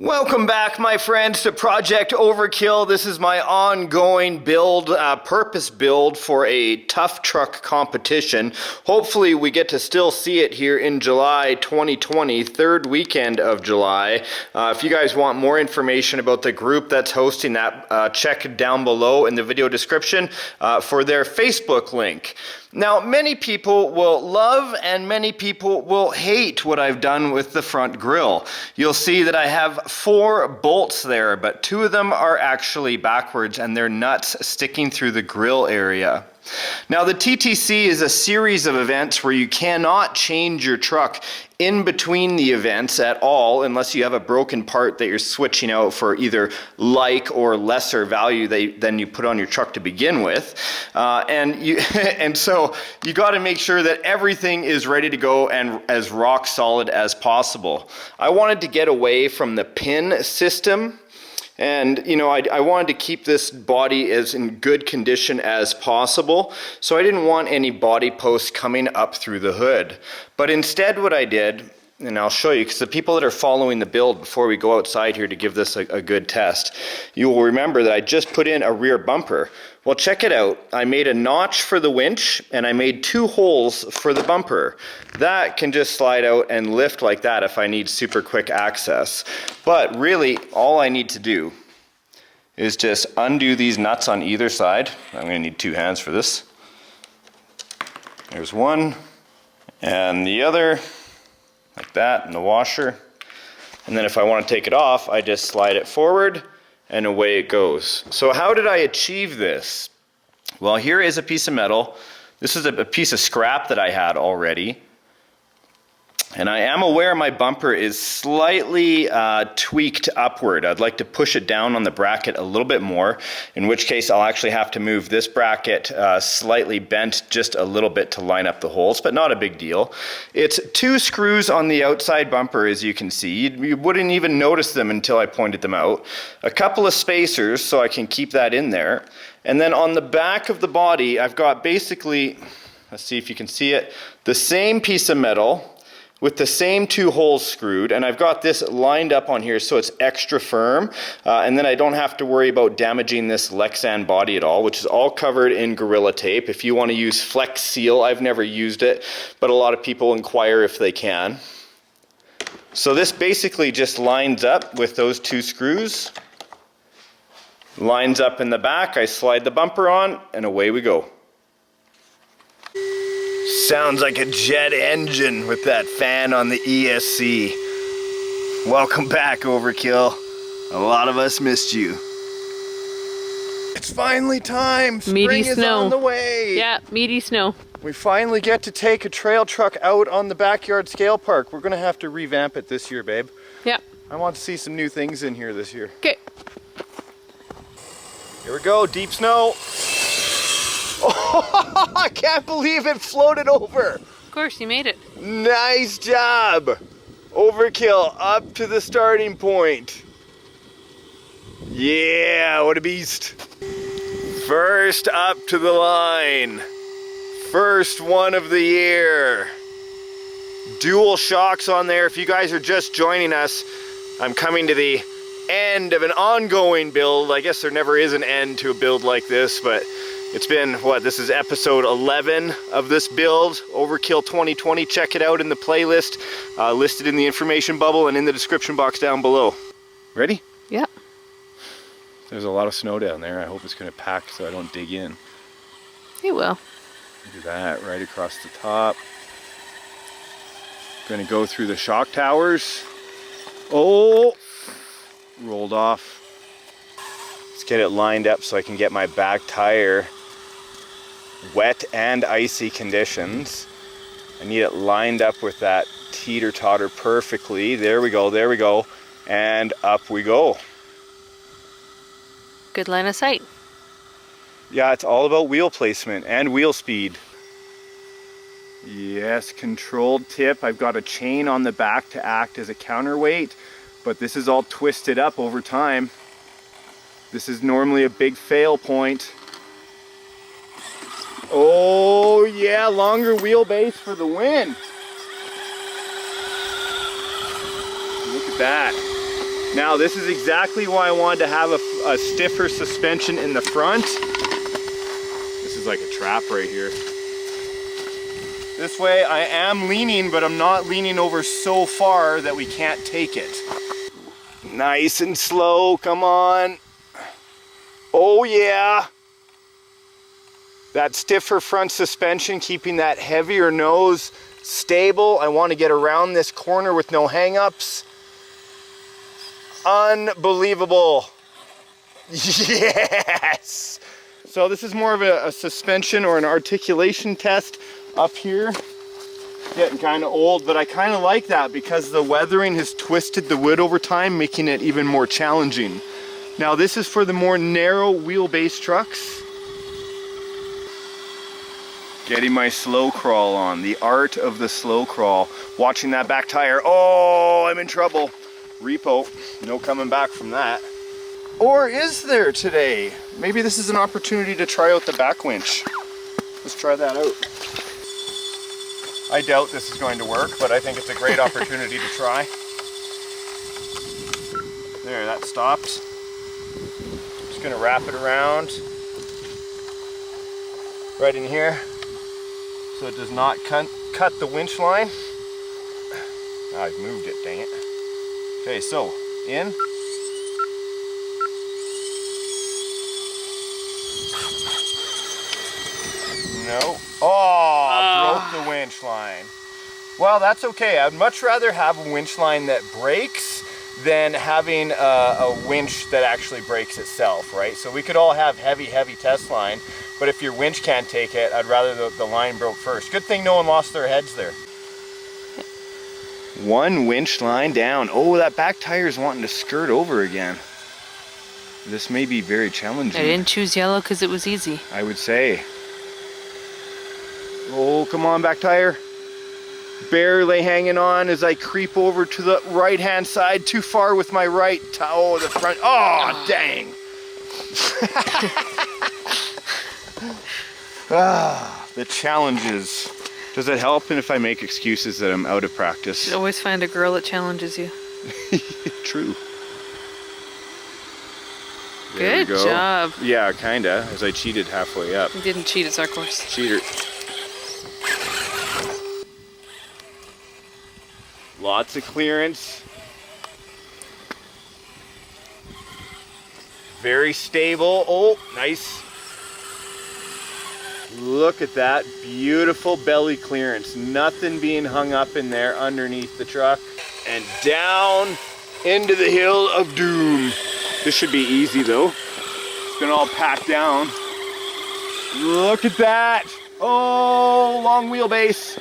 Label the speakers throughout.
Speaker 1: Welcome back, my friends, to Project Overkill. This is my ongoing build, purpose build for a tough truck competition. Hopefully we get to still see it here in July 2020, third weekend of July. If you guys want more information about the group that's hosting that, check down below in the video description for their Facebook link. Now, many people will love and many people will hate what I've done with the front grille. You'll see that I have 4 bolts there, but 2 of them are actually backwards and they're nuts sticking through the grille area. Now, the TTC is a series of events where you cannot change your truck in between the events at all unless you have a broken part that you're switching out for either like or lesser value than you put on your truck to begin with. And so you got to make sure that everything is ready to go and as rock solid as possible. I wanted to get away from the pin system. And, you know, I wanted to keep this body as in good condition as possible, so I didn't want any body posts coming up through the hood. But instead what I did, and I'll show you, because the people that are following the build before we go outside here to give this a good test, you will remember that I just put in a rear bumper. Well, check it out. I made a notch for the winch and I made 2 holes for the bumper. That can just slide out and lift like that if I need super quick access. But really, all I need to do is just undo these nuts on either side. I'm going to need 2 hands for this. There's one and the other, like that, in the washer. And then if I want to take it off, I just slide it forward and away it goes. So how did I achieve this? Well, here is a piece of metal. This is a piece of scrap that I had already. And I am aware my bumper is slightly tweaked upward. I'd like to push it down on the bracket a little bit more, in which case I'll actually have to move this bracket slightly bent just a little bit to line up the holes, but not a big deal. It's 2 screws on the outside bumper, as you can see. You wouldn't even notice them until I pointed them out. A couple of spacers so I can keep that in there. And then on the back of the body, I've got basically, let's see if you can see it, the same piece of metal with the same 2 holes screwed, and I've got this lined up on here so it's extra firm, and then I don't have to worry about damaging this Lexan body at all, which is all covered in Gorilla Tape. If you want to use Flex Seal, I've never used it, but a lot of people inquire if they can. So this basically just lines up with those 2 screws, lines up in the back, I slide the bumper on, and away we go. Sounds like a jet engine with that fan on the ESC. Welcome back, Overkill. A lot of us missed you. It's finally time. Spring is on the way.
Speaker 2: Yeah, meaty snow.
Speaker 1: We finally get to take a trail truck out on the backyard scale park. We're gonna have to revamp it this year, babe.
Speaker 2: Yeah.
Speaker 1: I want to see some new things in here this year.
Speaker 2: Okay.
Speaker 1: Here we go, deep snow. Oh, I can't believe it floated over.
Speaker 2: Of course, you made it.
Speaker 1: Nice job. Overkill up to the starting point. Yeah, what a beast. First up to the line. First one of the year. Dual shocks on there. If you guys are just joining us, I'm coming to the end of an ongoing build. I guess there never is an end to a build like this, but it's been, what, this is episode 11 of this build, Overkill 2020. Check it out in the playlist, listed in the information bubble and in the description box down below. Ready?
Speaker 2: Yeah.
Speaker 1: There's a lot of snow down there. I hope it's going to pack so I don't dig in.
Speaker 2: You will.
Speaker 1: Look at that, right across the top. Going to go through the shock towers. Oh! Rolled off. Let's get it lined up so I can get my back tire wet and icy conditions. I need it lined up with that teeter-totter perfectly. There we go, there we go. And up we go.
Speaker 2: Good line of sight.
Speaker 1: Yeah, it's all about wheel placement and wheel speed. Yes, controlled tip. I've got a chain on the back to act as a counterweight, but this is all twisted up over time. This is normally a big fail point. Oh yeah, longer wheelbase for the win. Look at that. Now this is exactly why I wanted to have a stiffer suspension in the front. This is like a trap right here. This way I am leaning, but I'm not leaning over so far that we can't take it. Nice and slow, come on. Oh yeah. That stiffer front suspension, keeping that heavier nose stable. I want to get around this corner with no hang-ups. Unbelievable. Yes! So this is more of a suspension or an articulation test up here. Getting kind of old, but I kind of like that because the weathering has twisted the wood over time, making it even more challenging. Now this is for the more narrow wheelbase trucks. Getting my slow crawl on, the art of the slow crawl. Watching that back tire, oh, I'm in trouble. Repo, no coming back from that. Or is there today? Maybe this is an opportunity to try out the back winch. Let's try that out. I doubt this is going to work, but I think it's a great opportunity to try. There, that stopped. Just gonna wrap it around right in here so it does not cut the winch line. I've moved it, dang it. Okay, so in. No. Oh, broke the winch line. Well, that's okay. I'd much rather have a winch line that breaks than having a winch that actually breaks itself, right? So we could all have heavy test line, but if your winch can't take it, I'd rather the line broke first. Good thing no one lost their heads there. One winch line down. Oh, that back tire is wanting to skirt over again. This may be very challenging.
Speaker 2: I didn't choose yellow because it was easy.
Speaker 1: I would say. Oh, come on, back tire. Barely hanging on as I creep over to the right-hand side. Too far with my right. Oh, the front. Oh, dang. The challenges. Does it help if I make excuses that I'm out of practice?
Speaker 2: You always find a girl that challenges you.
Speaker 1: True.
Speaker 2: Good job.
Speaker 1: Yeah, kinda, as I cheated halfway up.
Speaker 2: You didn't cheat, it's our course.
Speaker 1: Cheater. Lots of clearance. Very stable. Oh, nice. Look at that beautiful belly clearance. Nothing being hung up in there underneath the truck. And down into the hill of doom. This should be easy though. It's gonna all pack down. Look at that. Oh, long wheelbase.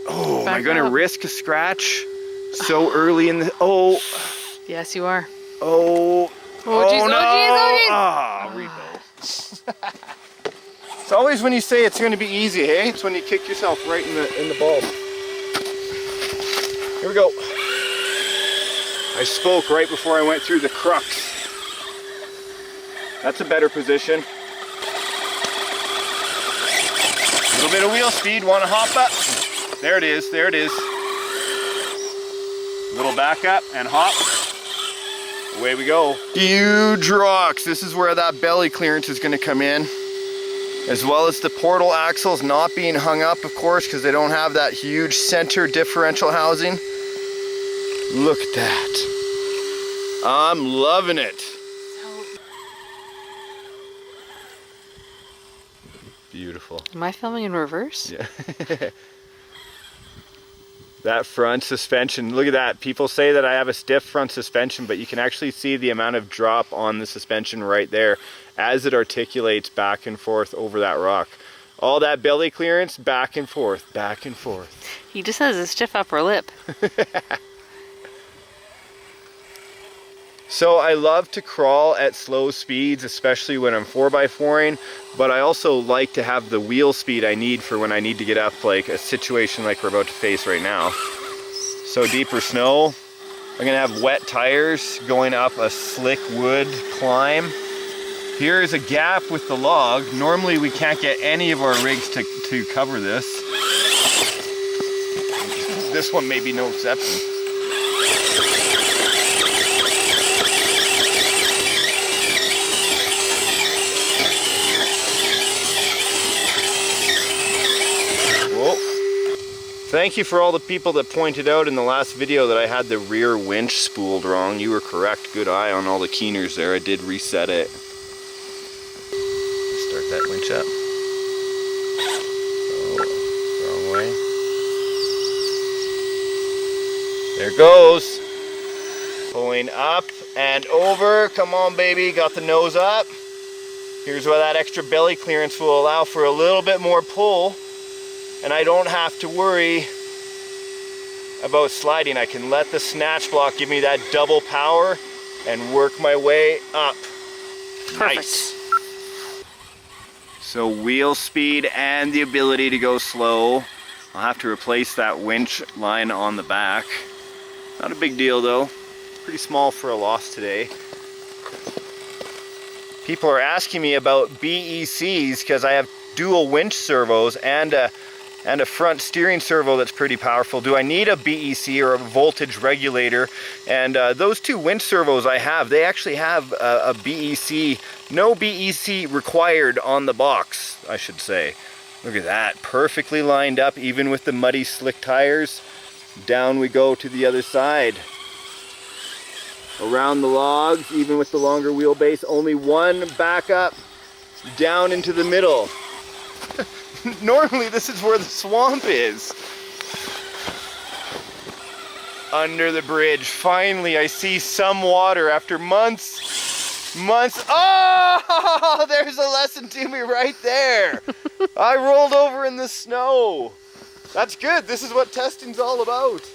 Speaker 1: Oh, am I gonna risk a scratch so early in the, oh.
Speaker 2: Yes, you are.
Speaker 1: Oh.
Speaker 2: Oh, geez,
Speaker 1: no.
Speaker 2: Oh,
Speaker 1: geez. Repo. It's always when you say it's gonna be easy, hey? It's when you kick yourself right in the balls. Here we go. I spoke right before I went through the crux. That's a better position. A little bit of wheel speed, wanna hop up? There it is, there it is. Little back up and hop. Away we go. Huge rocks. This is where that belly clearance is gonna come in. As well as the portal axles not being hung up, of course, because they don't have that huge center differential housing. Look at that. I'm loving it. Beautiful.
Speaker 2: Am I filming in reverse?
Speaker 1: Yeah. That front suspension, look at that. People say that I have a stiff front suspension, but you can actually see the amount of drop on the suspension right there as it articulates back and forth over that rock. All that belly clearance, back and forth, back and forth.
Speaker 2: He just has a stiff upper lip.
Speaker 1: So I love to crawl at slow speeds, especially when I'm 4x4ing, but I also like to have the wheel speed I need for when I need to get up, like a situation like we're about to face right now. So deeper snow, I'm gonna have wet tires going up a slick wood climb. Here is a gap with the log. Normally we can't get any of our rigs to cover this. This one may be no exception. thank you for all the people that pointed out in the last video that I had the rear winch spooled wrong. You were correct. Good eye on all the keeners there. I did reset it. Start that winch up. Oh, wrong way. There it goes. Pulling up and over. Come on, baby. Got the nose up. Here's where that extra belly clearance will allow for a little bit more pull. And I don't have to worry about sliding. I can let the snatch block give me that double power and work my way up.
Speaker 2: Perfect.
Speaker 1: Nice. So wheel speed and the ability to go slow. I'll have to replace that winch line on the back. Not a big deal though. Pretty small for a loss today. People are asking me about BECs because I have dual winch servos and a front steering servo that's pretty powerful. Do I need a BEC or a voltage regulator? And those two winch servos I have, they actually have a BEC, no BEC required on the box, I should say. Look at that, perfectly lined up, even with the muddy slick tires. Down we go to the other side. Around the logs, even with the longer wheelbase, only one backup down into the middle. Normally this is where the swamp is. Under the bridge. Finally I see some water after months. Oh, there's a lesson to me right there. I rolled over in the snow. That's good. This is what testing's all about.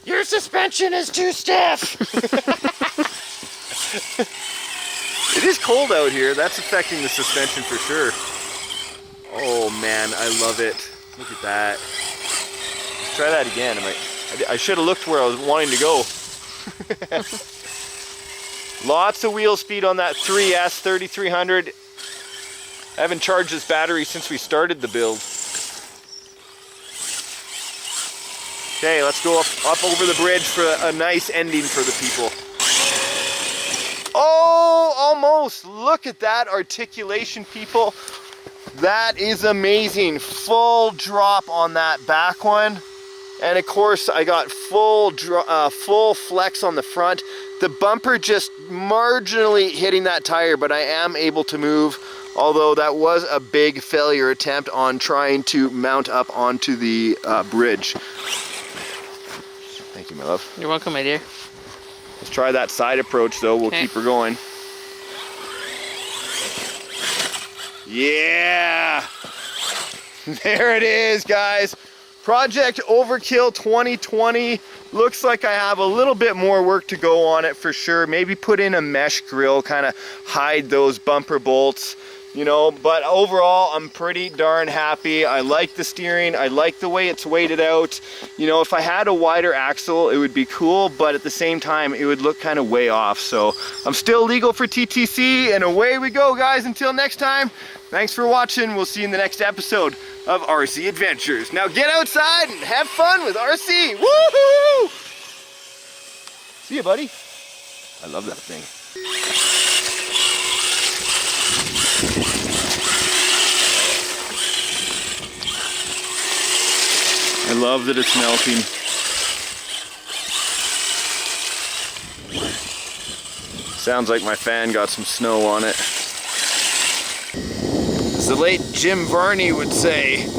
Speaker 1: Your suspension is too stiff. It is cold out here. That's affecting the suspension for sure. Oh man, I love it. Look at that. Let's try that again. I should have looked where I was wanting to go. Lots of wheel speed on that 3S 3300. I haven't charged this battery since we started the build. Okay, let's go up over the bridge for a nice ending for the people. Oh, almost. Look at that articulation, people. That is amazing. Full drop on that back one. And of course, I got full flex on the front. The bumper just marginally hitting that tire, but I am able to move. Although that was a big failure attempt on trying to mount up onto the bridge. Thank you, my love.
Speaker 2: You're welcome, my dear.
Speaker 1: Let's try that side approach though. We'll keep her going. Yeah! There it is, guys. Project Overkill 2020. Looks like I have a little bit more work to go on it for sure. Maybe put in a mesh grill, kind of hide those bumper bolts. You know, but overall, I'm pretty darn happy. I like the steering. I like the way it's weighted out. You know, if I had a wider axle, it would be cool, but at the same time, it would look kind of way off. So I'm still legal for TTC, and away we go, guys. Until next time, thanks for watching. We'll see you in the next episode of RC Adventures. Now get outside and have fun with RC. Woohoo! See you, buddy. I love that thing. I love that it's melting. Sounds like my fan got some snow on it. As the late Jim Varney would say, ew.